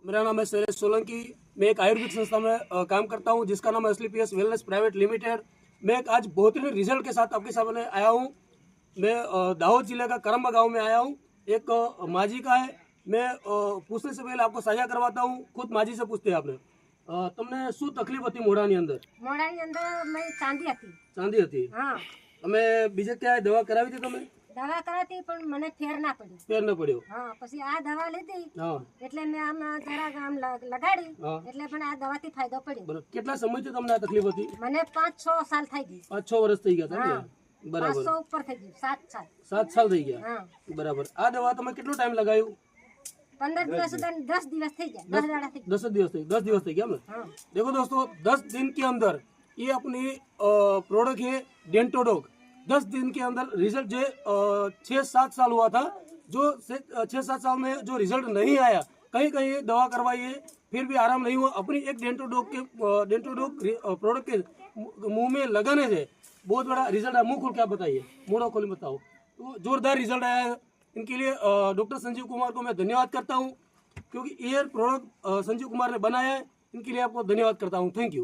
मेरा नाम है शैलेश सोलंकी। मैं एक आयुर्वेदिक संस्था में काम करता हूं जिसका नाम है असली पीएस वेलनेस प्राइवेट लिमिटेड। मैं एक आज बेहतरीन रिजल्ट के साथ आपके सामने आया हूं। मैं दाहोद जिले का करम्बा गांव में आया हूं। एक माजी का है। मैं पूछने से पहले आपको साझा करवाता हूं। खुद माजी से पूछते हैं आपने તમને શું તકલીફ હતી મોઢાની અંદર? મોઢાની અંદર મેં ચાંદી હતી. ચાંદી હતી? હા. અમે બીજે ક્યાંય દવા કરાવી હતી તમે? દવા કરાતી પણ મને ફેર ના પડ્યો. ફેર ન પડ્યો? હા. પછી આ દવા લીધી હા. એટલે મેં આમ જરા આમ લગાડી એટલે પણ આ દવાથી ફાયદો પડ્યો. બરાબર. કેટલા સમયથી તમને આ તકલીફ હતી? મને 5-6 સાલ થઈ ગઈ. 5-6 વર્ષ થઈ ગયા હતા ને? બરાબર. 500 ઉપર થઈ ગયું. 7 સાલ. 7 સાલ થઈ ગયા? હા. બરાબર. આ દવા તમે કેટલો ટાઈમ લગાવ્યું? 15 દિવस से 10 दिवस થઈ ગયા. 10 દાડા થઈ 10 दिवस થઈ ગયા ना? देखो दोस्तों, 10 दिन के अंदर ये अपनी प्रोडक्ट है डेंटोडॉग। 10 दिन के अंदर रिजल्ट जो 6-7 साल हुआ था, जो 6-7 साल में जो रिजल्ट नहीं आया, कहीं कहीं दवा करवाई है फिर भी आराम नहीं हुआ। अपनी एक डेंटोडॉग प्रोडक्ट के मुंह में लगाने से बहुत बड़ा रिजल्ट है। मुंह खोल के आप बताइए, मुंह खोल बताओ। तो जोरदार रिजल्ट आया है। इनके लिए डॉक्टर संजीव कुमार को मैं धन्यवाद करता हूं, क्योंकि ये प्रोडक्ट संजीव कुमार ने बनाया है। इनके लिए आपको धन्यवाद करता हूं। Thank you.